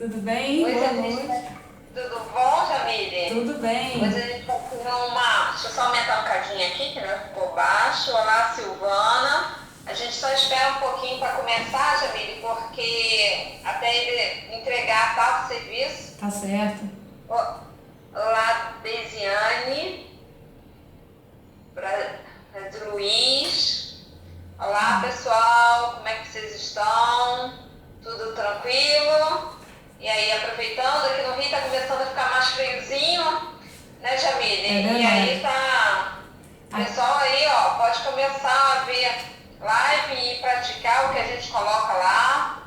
Tudo bem? Hoje Boa a gente noite. Tudo bom, Jamile? Tudo Hoje a bem? gente vai fazer uma. Deixa eu só aumentar um cadinho aqui, que não ficou baixo. Olá, Silvana. A gente só espera um pouquinho para começar, Jamile, porque até ele entregar tal serviço. Tá certo. Olá, Deisiane, Luiz. Olá, pessoal, como é que vocês estão? Tudo tranquilo? E aí, aproveitando, aqui no Rio está começando a ficar mais friozinho, né, Jamile? É E aí verdade. tá. O pessoal aí, ó, pode começar a ver live e praticar o que a gente coloca lá.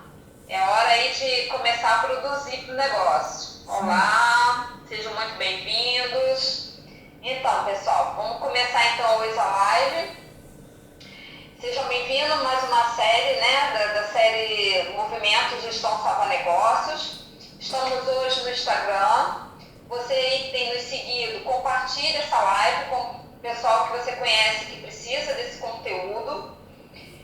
É hora aí de começar a produzir pro negócio. Sim. Olá, sejam muito bem-vindos. Então, pessoal, vamos começar então hoje a live. Sejam bem-vindos a mais uma série, né, da série Movimento Gestão Salva Negócios. Estamos hoje no Instagram. Você aí que tem nos seguido, compartilhe essa live com o pessoal que você conhece que precisa desse conteúdo.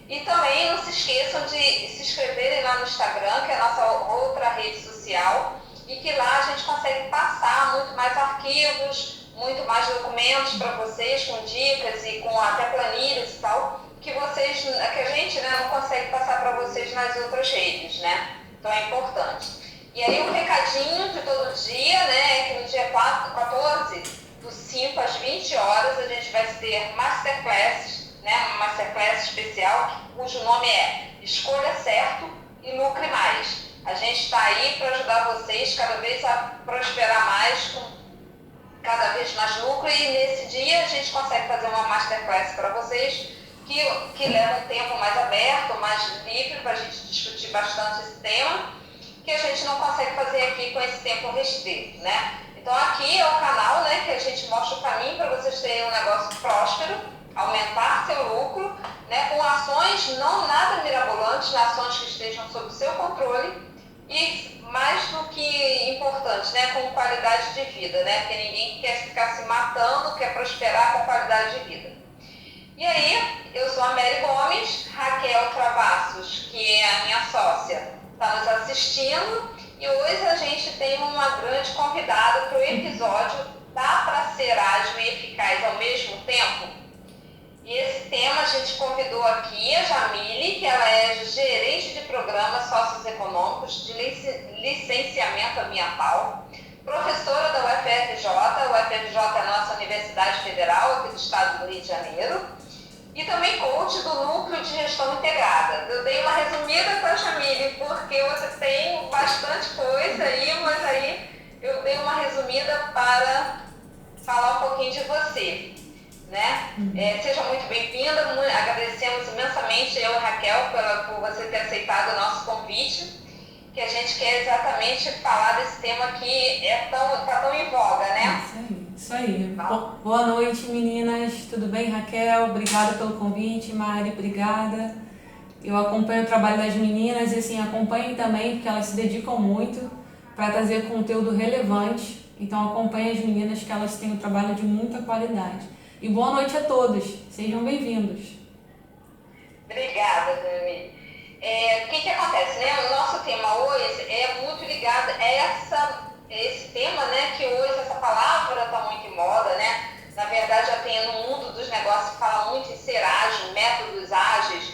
E também não se esqueçam de se inscreverem lá no Instagram, que é a nossa outra rede social, e que lá a gente consegue passar muito mais arquivos, muito mais documentos para vocês, com dicas e com até planilhas e tal, que a gente, né, não consegue passar para vocês nas outras redes, né? Então é importante. E aí um recadinho de todo dia, né, é que no dia 14, dos 5 às 20 horas, a gente vai ter masterclasses, né, uma masterclass especial, cujo nome é Escolha Certo e Lucre Mais. A gente está aí para ajudar vocês cada vez a prosperar mais, com cada vez mais lucro, e nesse dia a gente consegue fazer uma masterclass para vocês que leva um tempo mais aberto, mais livre, para a gente discutir bastante esse tema, que a gente não consegue fazer aqui com esse tempo restrito, né? Então aqui é o canal, né, que a gente mostra o caminho para vocês terem um negócio próspero, aumentar seu lucro, né, com ações não nada mirabolantes, né, ações que estejam sob seu controle e, mais do que importante, né, com qualidade de vida, né, porque ninguém quer ficar se matando, quer prosperar com qualidade de vida. E aí, eu sou a Mary Gomes, Raquel Travassos, que é a minha sócia, está nos assistindo, e hoje a gente tem uma grande convidada para o episódio Dá para ser ágil e eficaz ao mesmo tempo? E esse tema a gente convidou aqui a Jamile, que ela é gerente de programas socioeconômicos de licenciamento ambiental, professora da UFRJ. A UFRJ é a nossa Universidade Federal aqui do estado do Rio de Janeiro, e também coach do Núcleo de Gestão Integrada. Eu dei uma resumida para a Jamile, porque você tem bastante coisa aí, mas aí eu dei uma resumida para falar um pouquinho de você, né? Seja muito bem-vinda, agradecemos imensamente eu e Raquel por você ter aceitado o nosso convite, que a gente quer exatamente falar desse tema que tá tão em voga, né? Isso aí. Boa noite, meninas. Tudo bem, Raquel? Obrigada pelo convite. Mari, obrigada. Eu acompanho o trabalho das meninas e, assim, acompanhem também, porque elas se dedicam muito para trazer conteúdo relevante. Então, acompanhem as meninas, que elas têm um trabalho de muita qualidade. E boa noite a todos. Sejam bem-vindos. Obrigada, Dani. O que acontece, né? O nosso tema hoje é muito ligado a esse tema, né? Que hoje essa palavra está muito em moda, né? Na verdade, já tem no mundo dos negócios que fala muito em ser ágil, métodos ágeis.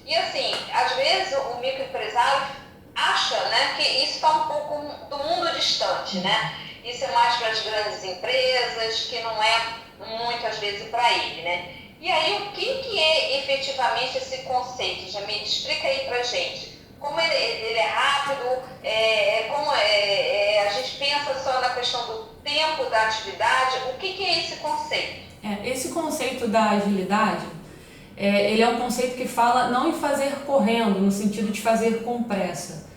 E assim, às vezes o microempresário acha, né, que isso está um pouco do mundo distante, né? Isso é mais para as grandes empresas, que não é muitas vezes para ele, né? E aí, o que é efetivamente esse conceito? Jamile, explica aí pra gente. Como ele é rápido, a gente pensa só na questão do tempo da atividade, o que é esse conceito? Esse conceito da agilidade, ele é um conceito que fala não em fazer correndo, no sentido de fazer com pressa.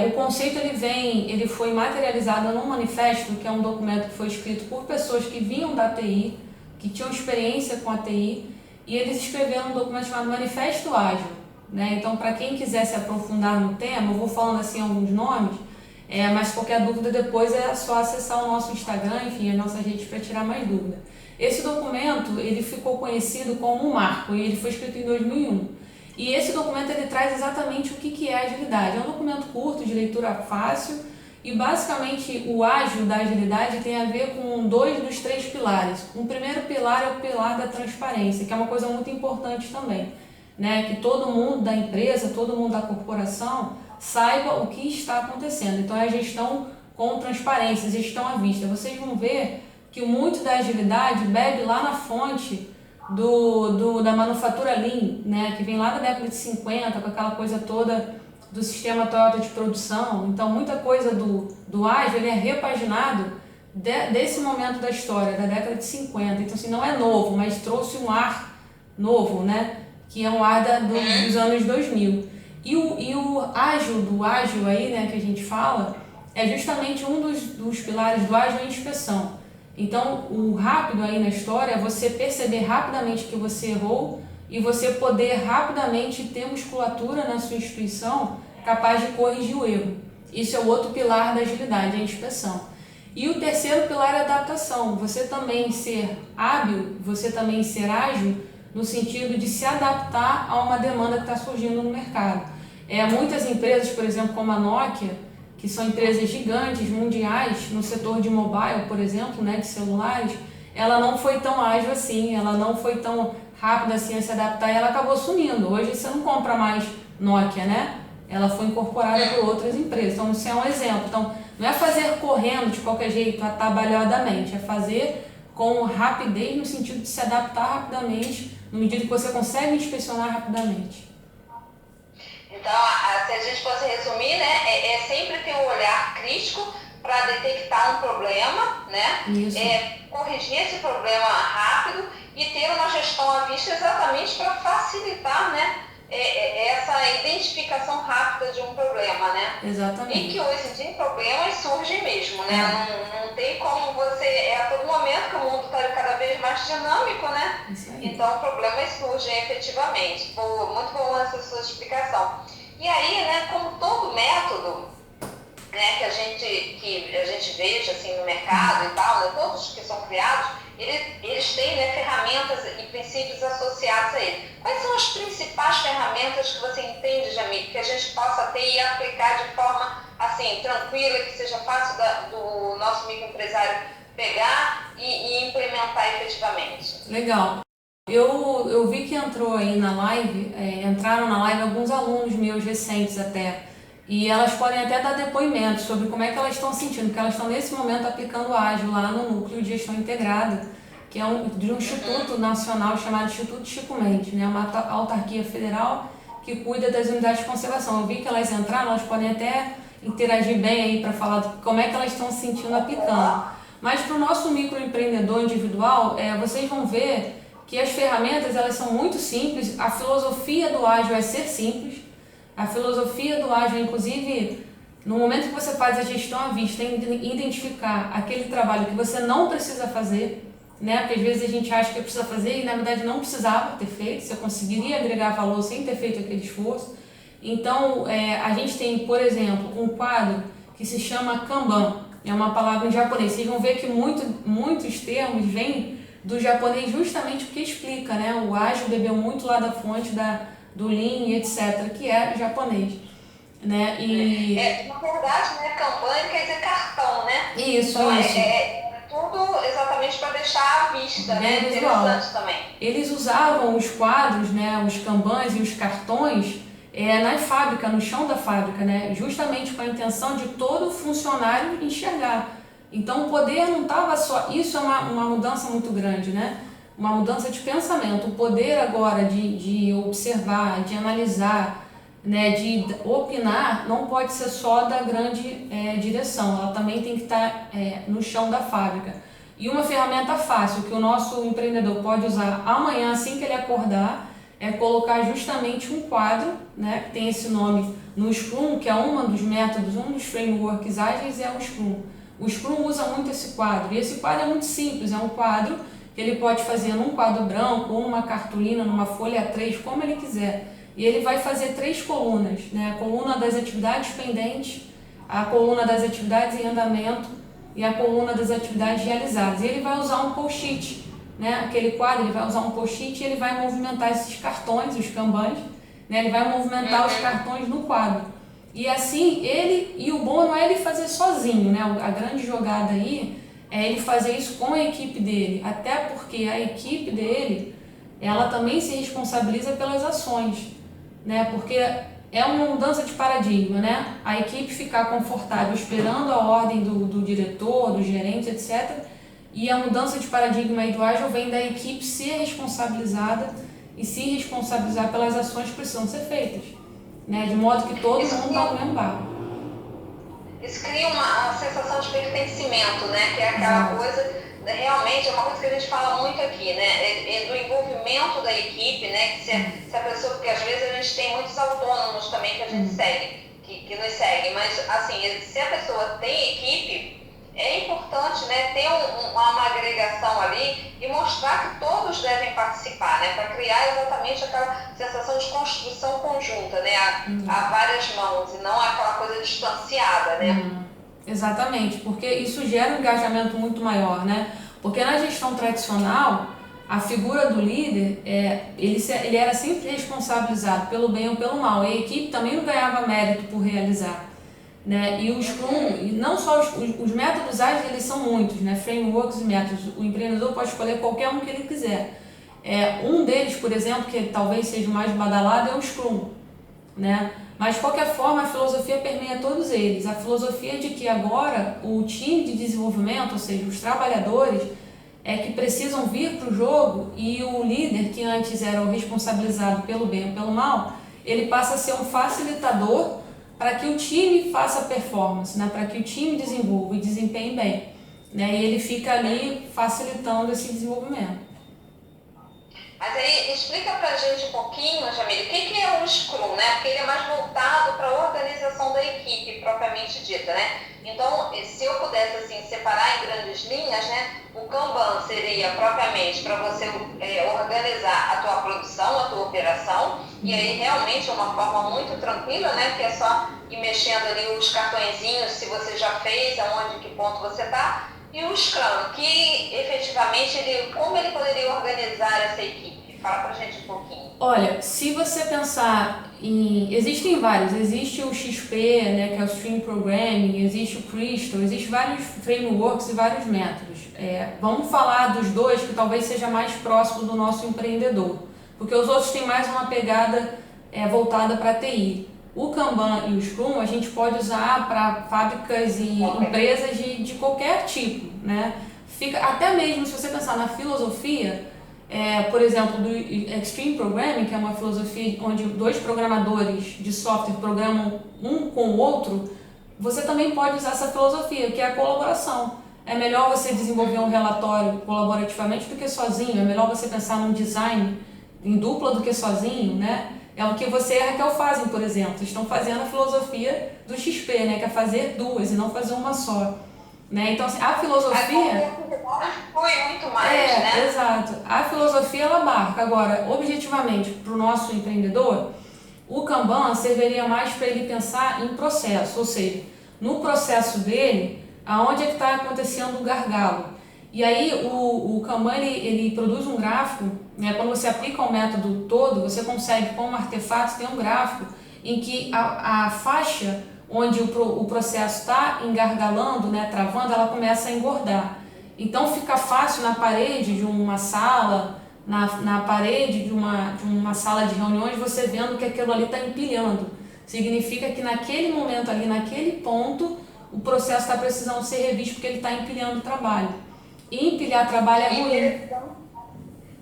O conceito ele foi materializado num manifesto, que é um documento que foi escrito por pessoas que vinham da TI, que tinham experiência com a TI, e eles escreveram um documento chamado Manifesto Ágil, né? Então, para quem quiser se aprofundar no tema, eu vou falando assim alguns nomes, mas qualquer dúvida depois é só acessar o nosso Instagram, enfim, as nossas redes para tirar mais dúvida. Esse documento ele ficou conhecido como um marco, e ele foi escrito em 2001. E esse documento ele traz exatamente o que é agilidade. É um documento curto, de leitura fácil, E basicamente o ágil da agilidade tem a ver com 2 dos 3 pilares. O primeiro pilar é o pilar da transparência, que é uma coisa muito importante também, né? Que todo mundo da empresa, todo mundo da corporação saiba o que está acontecendo. Então é a gestão com transparência, gestão à vista. Vocês vão ver que muito da agilidade bebe lá na fonte da manufatura Lean, né? Que vem lá da década de 50, com aquela coisa toda do sistema Toyota de produção. Então muita coisa do ágil ele é repaginado desse momento da história, da década de 50. Então assim, não é novo, mas trouxe um ar novo, né? Que é um ar dos anos 2000. E o ágil do ágil aí, né, que a gente fala, é justamente um dos pilares do ágil, é a inspeção. Então o rápido aí na história é você perceber rapidamente que você errou e você poder rapidamente ter musculatura na sua instituição capaz de corrigir o erro. Isso é o outro pilar da agilidade, a inspeção. E o terceiro pilar é a adaptação. Você também ser hábil, você também ser ágil no sentido de se adaptar a uma demanda que está surgindo no mercado. Muitas empresas, por exemplo, como a Nokia, que são empresas gigantes, mundiais, no setor de mobile, por exemplo, né, de celulares, ela não foi tão ágil assim, ela não foi tão rápida assim a se adaptar e ela acabou sumindo. Hoje você não compra mais Nokia, né? Ela foi incorporada por outras empresas. Então, isso é um exemplo. Então, não é fazer correndo de qualquer jeito, atabalhadamente, é fazer com rapidez no sentido de se adaptar rapidamente, no medida que você consegue inspecionar rapidamente. Então, se a gente fosse resumir, né, sempre ter um olhar crítico para detectar um problema, né? Isso. Corrigir esse problema rápido e ter uma gestão à vista exatamente para facilitar, né, essa identificação rápida de um problema, né? Exatamente. E que hoje em dia problemas surgem mesmo, né? Não tem como você, a todo momento que o mundo está cada vez mais dinâmico, né? Isso aí. Então problemas surgem efetivamente. Muito boa essa sua explicação. E aí, né, como todo método, né, que a gente veja assim no mercado e tal, né, todos que são criados, eles têm, né, ferramentas e princípios associados a ele. Quais são as principais ferramentas que você entende, Jamil, que a gente possa ter e aplicar de forma assim, tranquila, que seja fácil do nosso microempresário pegar e implementar efetivamente? Legal. Eu vi que entraram na live alguns alunos meus recentes até, e elas podem até dar depoimentos sobre como é que elas estão sentindo, porque elas estão nesse momento aplicando o ágil lá no Núcleo de Gestão Integrada, que é de um instituto nacional chamado Instituto Chico Mendes, né? Uma autarquia federal que cuida das unidades de conservação. Eu vi que elas entraram, elas podem até interagir bem aí para falar como é que elas estão se sentindo aplicando. Mas para o nosso microempreendedor individual, vocês vão ver que as ferramentas elas são muito simples. A filosofia do ágil é ser simples. A filosofia do ágil, inclusive, no momento que você faz a gestão à vista, é identificar aquele trabalho que você não precisa fazer, né? Porque às vezes a gente acha que precisa fazer e na verdade não precisava ter feito, você conseguiria agregar valor sem ter feito aquele esforço. Então, a gente tem, por exemplo, um quadro que se chama Kanban, é uma palavra em japonês. Vocês vão ver que muitos termos vêm do japonês justamente porque explica, né? O ágil bebeu muito lá da fonte do Lean, etc., que é japonês, né? Na verdade, né, Kanban quer dizer cartão, né? Isso, então, isso. Tudo exatamente para deixar à vista, né? Interessante também. Eles usavam os quadros, né, os kanbans e os cartões na fábrica, no chão da fábrica, né? Justamente com a intenção de todo funcionário enxergar. Então o poder não estava só... Isso é uma mudança muito grande, né? Uma mudança de pensamento. O poder agora de observar, de analisar, né, de opinar, não pode ser só da grande direção. Ela também tem que estar no chão da fábrica. E uma ferramenta fácil que o nosso empreendedor pode usar amanhã, assim que ele acordar, é colocar justamente um quadro, né, que tem esse nome no Scrum, que é um dos métodos, um dos frameworks ágeis é o Scrum. O Scrum usa muito esse quadro, e esse quadro é muito simples, é um quadro que ele pode fazer num quadro branco, ou numa cartolina, numa folha A3, como ele quiser. E ele vai fazer 3 colunas, né? A coluna das atividades pendentes, a coluna das atividades em andamento e a coluna das atividades realizadas. E ele vai usar um post-it, né? Aquele quadro, ele vai usar um post-it e ele vai movimentar esses cartões, os kanbans, né? Ele vai movimentar os cartões no quadro. E assim, o bom não é ele fazer sozinho, né? A grande jogada aí é ele fazer isso com a equipe dele, até porque a equipe dele, ela também se responsabiliza pelas ações, né? Porque é uma mudança de paradigma, né? A equipe ficar confortável esperando a ordem do diretor, do gerente, etc. E a mudança de paradigma aí do Agile vem da equipe ser responsabilizada e se responsabilizar pelas ações que precisam ser feitas, né? De modo que todo mundo está no mesmo barco. Isso cria uma sensação de pertencimento, né? Que é aquela coisa, realmente é uma coisa que a gente fala muito aqui, né? Do envolvimento da equipe, né? Que se a pessoa, porque às vezes a gente tem muitos autônomos também que a gente segue, que nos seguem, mas assim, se a pessoa tem equipe, é importante, né, ter uma agregação ali e mostrar que todos devem participar, né, para criar exatamente aquela sensação de construção conjunta, né, a várias mãos e não aquela coisa distanciada, né. Exatamente, porque isso gera um engajamento muito maior, né? Porque na gestão tradicional, a figura do líder, ele era sempre responsabilizado pelo bem ou pelo mal, e a equipe também não ganhava mérito por realizar, né? E o Scrum, e não só os métodos ágeis, eles são muitos, né? Frameworks e métodos. O empreendedor pode escolher qualquer um que ele quiser. Um deles, por exemplo, que talvez seja o mais badalado, é o Scrum, né? Mas de qualquer forma, a filosofia permeia todos eles. A filosofia de que agora o time de desenvolvimento, ou seja, os trabalhadores, que precisam vir para o jogo, e o líder, que antes era o responsabilizado pelo bem ou pelo mal, ele passa a ser um facilitador para que o time faça performance, né? Para que o time desenvolva e desempenhe bem, né? E ele fica ali facilitando esse desenvolvimento. Mas aí, explica pra gente um pouquinho, Jamile, o que é o Scrum, né? Porque ele é mais voltado para a organização da equipe, propriamente dita, né? Então, se eu pudesse, assim, separar em grandes linhas, né? O Kanban seria, propriamente, para você organizar a tua produção, a tua operação, e aí, realmente, é uma forma muito tranquila, né? Que é só ir mexendo ali os cartõezinhos, se você já fez, aonde, que ponto você está. E o Scrum, que efetivamente, como ele poderia organizar essa equipe? Fala pra gente um pouquinho. Olha, se você pensar em... Existem vários. Existe o XP, né, que é o Stream Programming, existe o Crystal, existem vários frameworks e vários métodos. Vamos falar dos dois que talvez seja mais próximo do nosso empreendedor, porque os outros têm mais uma pegada voltada para a TI. O Kanban e o Scrum a gente pode usar para fábricas e empresas de qualquer tipo, né? Até mesmo se você pensar na filosofia, por exemplo, do Extreme Programming, que é uma filosofia onde dois programadores de software programam um com o outro, você também pode usar essa filosofia, que é a colaboração. É melhor você desenvolver um relatório colaborativamente do que sozinho, é melhor você pensar num design em dupla do que sozinho, né? É o que você e a Raquel fazem, por exemplo. Vocês estão fazendo a filosofia do XP, né? Que é fazer duas e não fazer uma só. Né? Então, assim, a filosofia... Foi muito mais, né? Exato. A filosofia, ela abarca. Agora, objetivamente, para o nosso empreendedor, o Kanban serviria mais para ele pensar em processo. Ou seja, no processo dele, aonde é que está acontecendo o gargalo. E aí, o Kanban, ele produz um gráfico, né? Quando você aplica o método todo, você consegue, com um artefato, ter um gráfico em que a faixa onde o processo está engargalando, né, travando, ela começa a engordar. Então fica fácil na parede de uma sala, na parede de uma sala de reuniões, você vendo que aquilo ali está empilhando. Significa que naquele momento ali, naquele ponto, o processo está precisando ser revisto porque ele está empilhando o trabalho. E empilhar trabalho é ruim.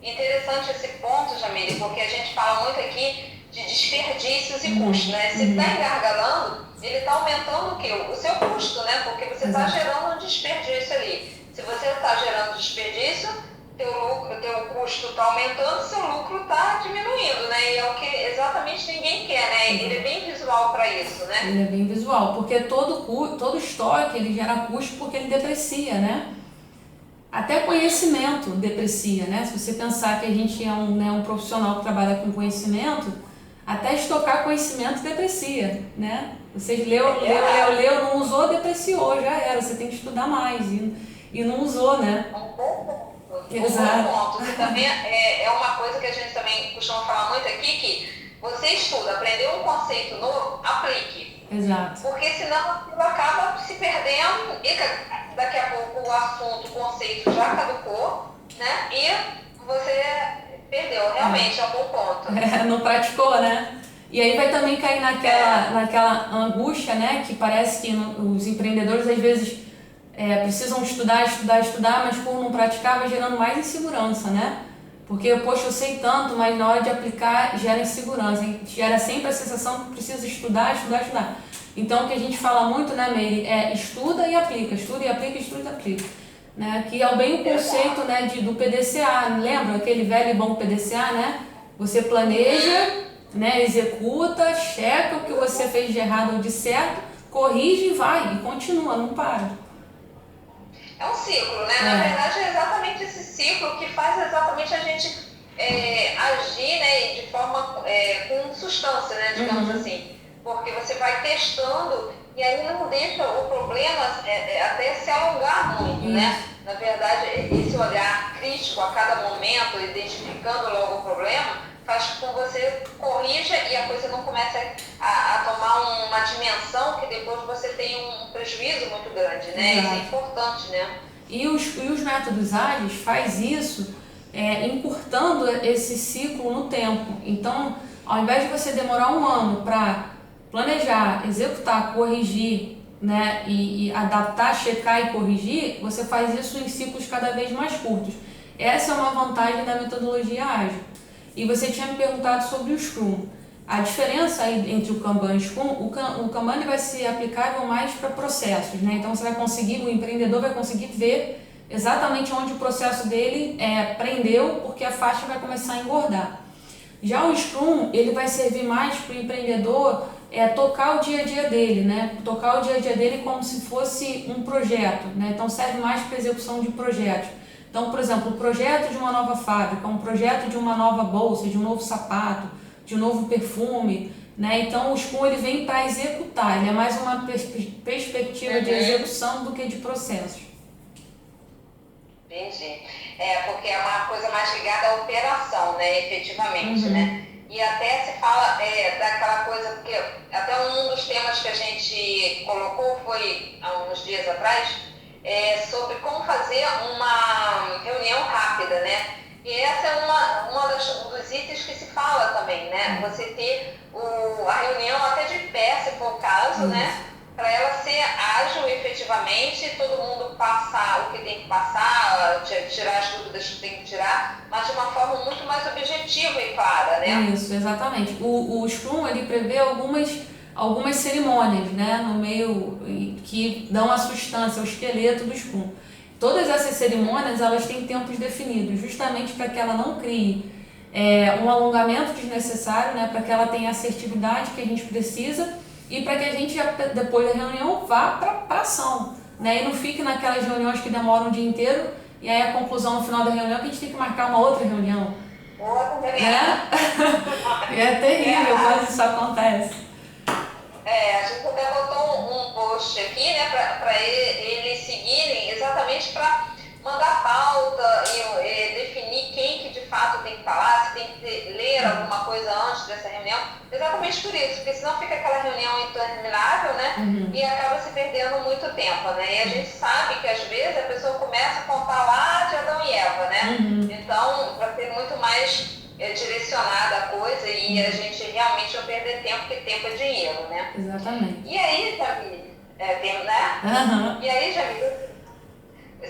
Interessante esse ponto, Jamile, porque a gente fala muito aqui de desperdícios e custos, né? Se está engargalando, ele está aumentando o quê? O seu custo, né? Porque você está gerando um desperdício ali. Se você está gerando desperdício, teu custo está aumentando, seu lucro está diminuindo, né? E é o que exatamente ninguém quer, né? Ele é bem visual para isso, né? Ele é bem visual, porque todo estoque ele gera custo porque ele deprecia, né? Até conhecimento deprecia, né? Se você pensar que a gente é um profissional que trabalha com conhecimento, até estocar conhecimento deprecia, né? Você leu, não usou, depreciou, já era. Você tem que estudar mais e não usou, né? Um bom ponto. Exato. Um bom ponto. Que também é uma coisa que a gente também costuma falar muito aqui, que você estuda, aprendeu um conceito novo, aplique. Exato. Porque senão aquilo acaba se perdendo e daqui a pouco o assunto, o conceito já caducou, né? E você perdeu, realmente, é um bom ponto. Não praticou, né? E aí vai também cair naquela angústia, né? Que parece que os empreendedores às vezes precisam estudar, mas por não praticar vai gerando mais insegurança, né? Porque, poxa, eu sei tanto, mas na hora de aplicar gera insegurança, gera sempre a sensação que precisa estudar. Então o que a gente fala muito, né, Meire, é estuda e aplica, né? Que é bem o conceito, né, do PDCA, lembra aquele velho e bom PDCA, né? Você planeja, né, executa, checa o que você fez de errado ou de certo, corrige e vai, e continua, não para. É um ciclo, né? Na verdade é exatamente esse ciclo que faz exatamente a gente agir, né, de forma com substância, né, digamos assim. Porque você vai testando e aí não deixa o problema até se alongar muito, né? Na verdade, esse olhar crítico a cada momento, identificando logo o problema, faz com que você corrija e a coisa não comece a tomar uma dimensão que depois você tem um prejuízo muito grande, né? Isso é importante, né? E os métodos ágeis faz isso encurtando esse ciclo no tempo. Então, ao invés de você demorar um ano para planejar, executar, corrigir, né, e adaptar, checar e corrigir, você faz isso em ciclos cada vez mais curtos. Essa é uma vantagem da metodologia ágil. E você tinha me perguntado sobre o Scrum. A diferença entre o Kanban e o Scrum, o Kanban ele vai ser aplicável mais para processos, né? Então o empreendedor vai conseguir ver exatamente onde o processo dele prendeu, porque a faixa vai começar a engordar. Já o Scrum, ele vai servir mais para o empreendedor tocar o dia a dia dele, né? Tocar o dia a dia dele como se fosse um projeto, né? Então serve mais para execução de projetos. Então, por exemplo, o projeto de uma nova fábrica, um projeto de uma nova bolsa, de um novo sapato, de um novo perfume, né? Então o Scrum ele vem para executar, ele é mais uma perspectiva de execução do que de processos. Entendi. Porque é uma coisa mais ligada à operação, né, efetivamente, né? E até se fala daquela coisa, porque até um dos temas que a gente colocou foi há uns dias atrás, sobre como fazer uma reunião rápida, né? E essa é um dos itens que se fala também, né? Você ter a reunião até de pé, se for o caso, né? Para ela ser ágil efetivamente, todo mundo passar o que tem que passar, tirar as dúvidas que tem que tirar, mas de uma forma muito mais objetiva e clara, né? Isso, exatamente. O Scrum ele prevê algumas cerimônias, né, no meio que dão a substância, o esqueleto do Scrum. Todas essas cerimônias elas têm tempos definidos, justamente para que ela não crie um alongamento desnecessário, né, para que ela tenha a assertividade que a gente precisa e para que a gente, depois da reunião, vá para a ação, né, e não fique naquelas reuniões que demoram o dia inteiro e aí a conclusão no final da reunião é que a gente tem que marcar uma outra reunião. É terrível quando isso acontece. A gente até botou um post aqui, né, para eles seguirem exatamente para mandar pauta e definir quem que de fato tem que falar, se tem que ler alguma coisa antes dessa reunião, exatamente por isso, porque senão fica aquela reunião interminável, né, e acaba se perdendo muito tempo, né, e a gente sabe que às vezes a pessoa começa a contar lá de Adão e Eva, né, então para ser muito mais direcionada a coisa e a gente realmente não perder tempo, porque tempo é dinheiro, né. Exatamente. E aí, Jamile, né, e aí, Jamile,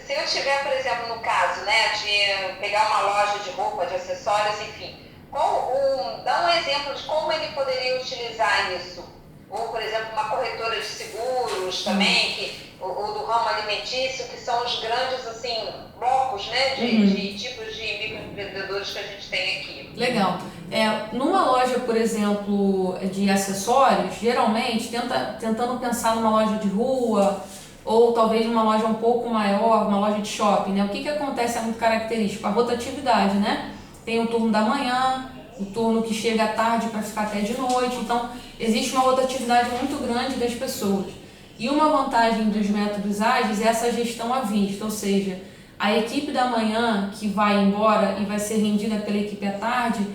se eu tiver, por exemplo, no caso, né, de pegar uma loja de roupa, de acessórios, enfim, dá um exemplo de como ele poderia utilizar isso. Ou, por exemplo, uma corretora de seguros também, ou do ramo alimentício, que são os grandes, assim, blocos, né, de tipos de microempreendedores que a gente tem aqui. Legal. Numa loja, por exemplo, de acessórios, geralmente, tentando pensar numa loja de rua, ou talvez uma loja um pouco maior, uma loja de shopping, né? O que acontece é muito característico? A rotatividade, né? Tem o turno da manhã, o turno que chega à tarde para ficar até de noite, então existe uma rotatividade muito grande das pessoas. E uma vantagem dos métodos ágeis é essa gestão à vista, ou seja, a equipe da manhã que vai embora e vai ser rendida pela equipe à tarde,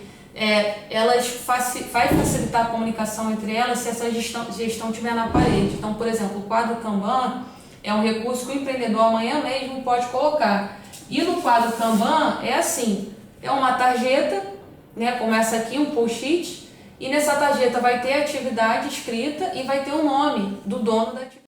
vai facilitar a comunicação entre elas se essa gestão estiver na parede. Então, por exemplo, o quadro Kanban é um recurso que o empreendedor amanhã mesmo pode colocar. E no quadro Kanban é assim, é uma tarjeta, né, começa aqui um post-it, e nessa tarjeta vai ter a atividade escrita e vai ter o nome do dono da atividade.